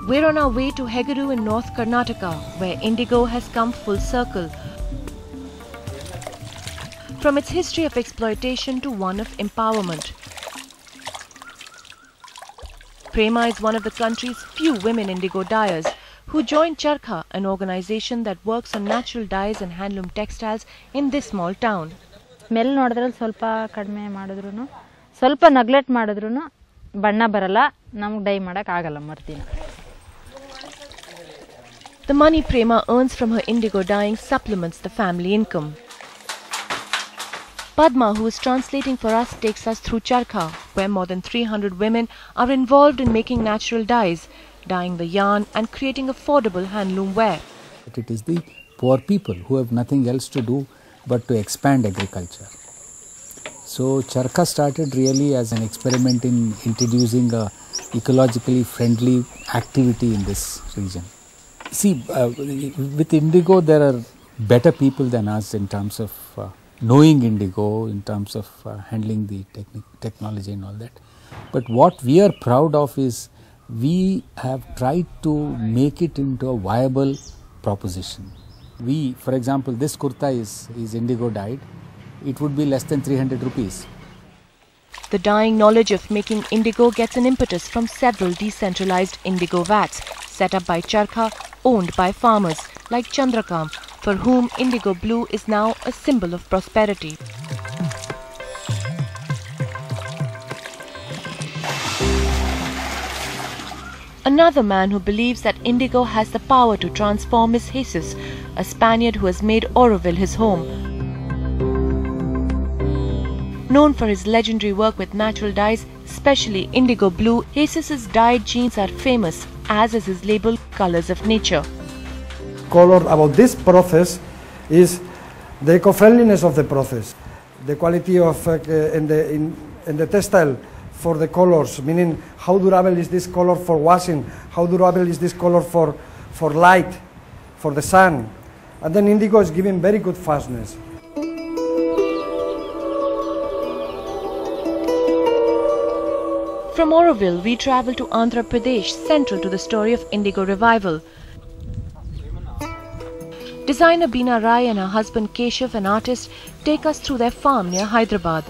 We're on our way to Heguru in North Karnataka, where indigo has come full circle. From its history of exploitation to one of empowerment. Prema is one of the country's few women indigo dyers who joined Charkha, an organization that works on natural dyes and handloom textiles in this small town. Smell ನೋಡಿದ್ರಲ್ಲಿ ಸ್ವಲ್ಪ ಕಡಿಮೆ ಮಾಡಿದ್ರು ಸ್ವಲ್ಪ neglect ಮಾಡಿದ್ರು ಬಣ್ಣ ಬರಲ್ಲ ನಮಗೆ dye ಮಾಡಕ್ಕೆ ಆಗಲ್ಲ ಮರ್ದಿನ. The money Prema earns from her indigo dyeing supplements the family income. Padma, who is translating for us, takes us through Charkha, where more than 300 women are involved in making natural dyes, dyeing the yarn and creating affordable handloom wear. It is the poor people who have nothing else to do but to expand agriculture. So Charkha started really as an experiment in introducing a ecologically friendly activity in this region. See, with indigo there are better people than us in terms of knowing indigo, in terms of handling the technology and all that. But what we are proud of is we have tried to make it into a viable proposition. For example, this kurta is indigo dyed. It would be less than 300 rupees. The dyeing knowledge of making indigo gets an impetus from several decentralized indigo vats set up by Charkha, owned by farmers like Chandrakam, for whom indigo blue is now a symbol of prosperity. Another man who believes that indigo has the power to transform is Jesus, a Spaniard who has made Oroville his home. Known for his legendary work with natural dyes, especially indigo blue, Jesus' dyed jeans are famous, as is his label Colors of Nature. Color about this process is the eco-friendliness of the process, the quality of in the textile for the colors, meaning how durable is this color for washing, how durable is this color for light, for the sun. And then indigo is giving very good fastness. From Oroville, we travel to Andhra Pradesh, central to the story of indigo revival. Designer Beena Rai and her husband Keshav, an artist, take us through their farm near Hyderabad.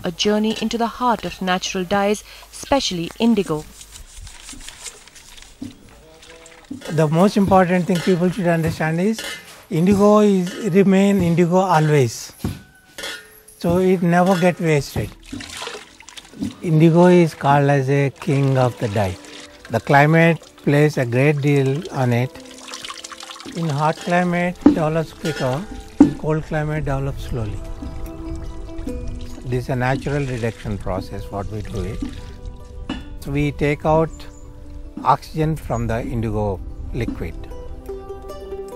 A journey into the heart of natural dyes, especially indigo. The most important thing people should understand is indigo remain indigo always. So it never get wasted. Indigo is called as a king of the dye. The climate plays a great deal on it. In hot climate it develops quicker, in cold climate develops slowly. This is a natural reduction process what we do it. So we take out oxygen from the indigo liquid.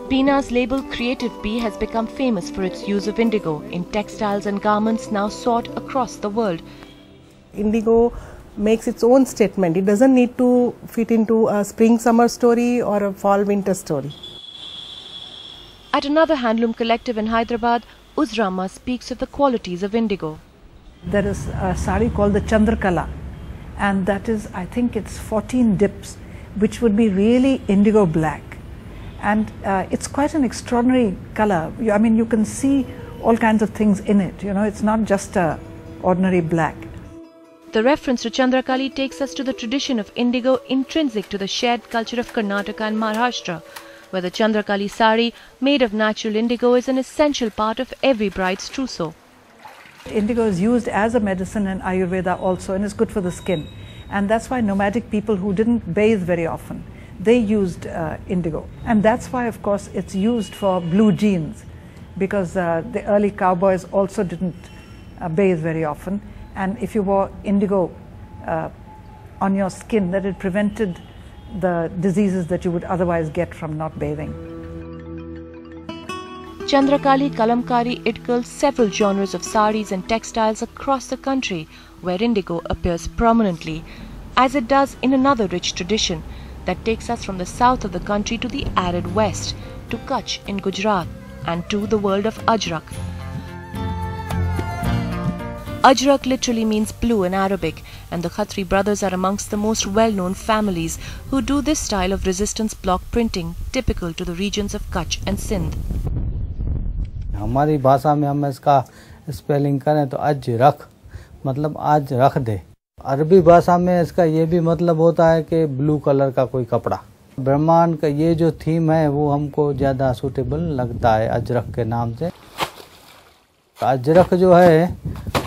Beena's label Creative Bee has become famous for its use of indigo in textiles and garments now sought across the world. Indigo makes its own statement. It doesn't need to fit into a spring-summer story or a fall-winter story. At another handloom collective in Hyderabad, Uzrama speaks of the qualities of indigo. There is a sari called the Chandrakala, and that is, I think it's 14 dips, which would be really indigo black. And it's quite an extraordinary color. I mean, you can see all kinds of things in it. You know, it's not just a ordinary black. The reference to Chandrakali takes us to the tradition of indigo intrinsic to the shared culture of Karnataka and Maharashtra, where the Chandrakali sari made of natural indigo is an essential part of every bride's trousseau. Indigo is used as a medicine in Ayurveda also, and it's good for the skin. And that's why nomadic people who didn't bathe very often, they used indigo. And that's why, of course, it's used for blue jeans, because the early cowboys also didn't bathe very often. And if you wore indigo on your skin, that it prevented the diseases that you would otherwise get from not bathing. Chandrakali Kalamkari Itkal several genres of saris and textiles across the country where indigo appears prominently, as it does in another rich tradition that takes us from the south of the country to the arid west, to Kutch in Gujarat and to the world of Ajrak. Ajrak literally means blue in Arabic, and the Khatri brothers are amongst the most well-known families who do this style of resistance block printing typical to the regions of Kutch and Sindh. हमारी भाषा में हम इसका spelling करें तो अजरख मतलब आज रख दे। अरबी भाषा में इसका ये भी मतलब होता है कि ब्लू कलर का कोई कपड़ा। ब्रह्मांड का ये जो थीम है वो हमको ज़्यादा सूटेबल लगता है अजरख के नाम से। अजरख जो है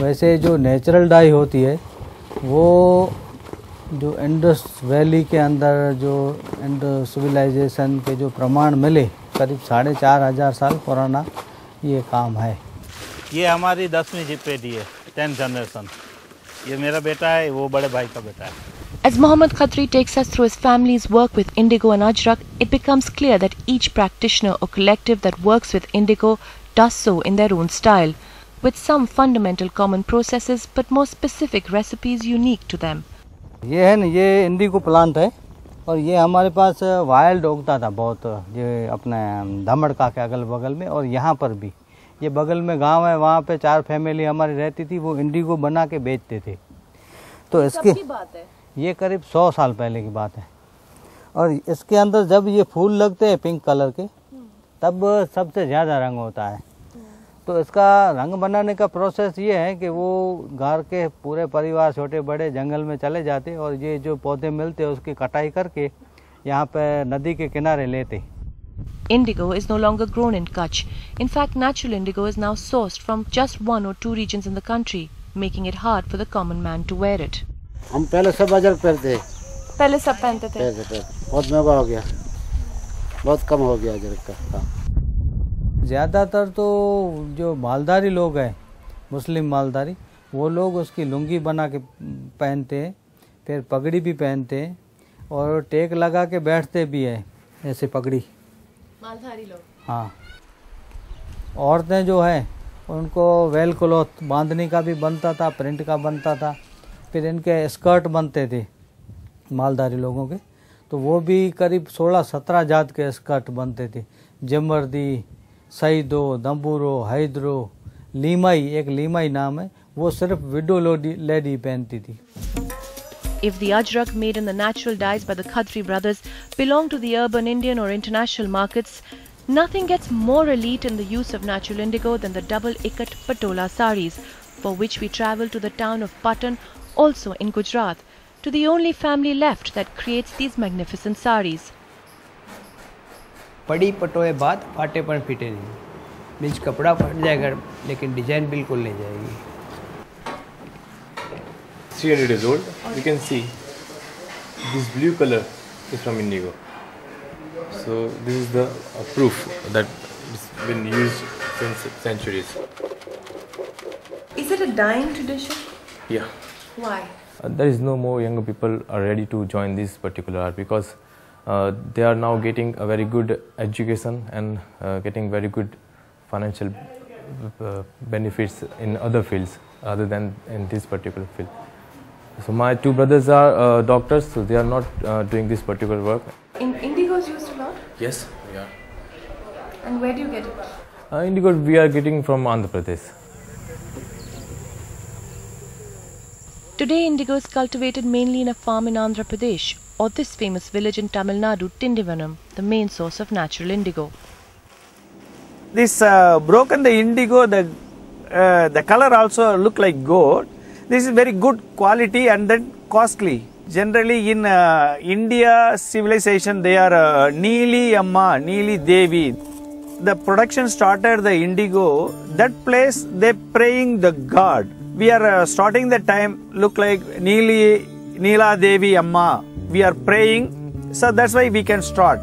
वैसे जो नेचुरल डाई होती है वो जो इंडस वैली के अंदर जो इंडस सिविलाइजेशन के जो प्रमाण मिले करीब 4500 साल पुराना ये काम है। ये हमारी 10वीं पीढ़ी है, 10th जनरेशन। ये मेरा बेटा है, वो बड़े भाई का बेटा है। As Mohammad Khatri takes us through his family's work with indigo and Ajrak, it becomes clear that each practitioner or collective that works with indigo does so in their own style, with some fundamental common processes but more specific recipes unique to them. ये है न, ये Indigo plant है और ये हमारे पास wild उगता था बहुत, ये अपने धमड़का के अगल बगल में, और यहाँ पर भी ये बगल में गांव है, वहाँ पे 4 फैमिली हमारी रहती थी, वो इंडिगो बना के बेचते थे। तो इसकी बात है, ये करीब 100 साल पहले की बात है। और इसके अंदर जब ये फूल लगते हैं पिंक कलर के तब सबसे ज़्यादा रंग होता है। तो इसका रंग बनाने का प्रोसेस ये है कि वो घर के पूरे परिवार छोटे बड़े जंगल में चले जाते और ये जो पौधे मिलते हैं उसकी कटाई करके यहाँ पे नदी के किनारे लेते। Indigo is no longer grown in Kutch. In fact, natural indigo is now sourced from just 1 or 2 regions in the country, making it hard for the common man to wear it. हम पहले सब अजरक पहनते। पहले सब पहनते थे। बहुत महंगा हो गया, बहुत कम हो गया अजरक का। ज़्यादातर तो जो मालधारी लोग हैं, मुस्लिम मालधारी, वो लोग उसकी लुंगी बना के पहनते हैं, फिर पगड़ी भी पहनते हैं और टेक लगा के बैठते भी हैं, ऐसे पगड़ी मालधारी लोग। हाँ, औरतें जो हैं उनको वेल क्लॉथ बांधने का भी बनता था, प्रिंट का बनता था, फिर इनके स्कर्ट बनते थे मालधारी लोगों के, तो वो भी करीब 16-17 जात के स्कर्ट बनते थे। जमर्दी, सईदो, दम्बूरो, हैदरो, लीमाई, एक लीमाई नाम है, वो सिर्फ विडो लेडी पहनती थी। If the Ajrak made in the natural dyes by the Khatri brothers belong to the urban Indian or international markets, nothing gets more elite in the use of natural indigo than the double ikat patola saris, for which we travel to the town of Patan, also in Gujarat, to the only family left that creates these magnificent saris. पड़ी पटोए बाद फाटे पर फिटे नहीं, means कपड़ा फट जाएगा लेकिन design बिल्कुल नहीं जाएगी। 300 years old. You can see this blue color is from indigo. So this is the proof that it's been used since centuries. Is it a dying tradition? Yeah. Why? There is no more younger people are ready to join this particular art because they are now getting a very good education and getting very good financial benefits in other fields other than in this particular field. So my 2 brothers are doctors, so they are not doing this particular work. Indigo is used a lot? Yes, we are. And where do you get it? Indigo we are getting from Andhra Pradesh. Today indigo is cultivated mainly in a farm in Andhra Pradesh or this famous village in Tamil Nadu, Tindivanam, the main source of natural indigo. This broken the indigo, the color also look like gold. This is very good quality and then costly. Generally in India civilization they are Neeli Amma, Neeli Devi. The production started the indigo, that place they praying the god. We are starting the time look like Neela Devi Amma. We are praying, so that's why we can start.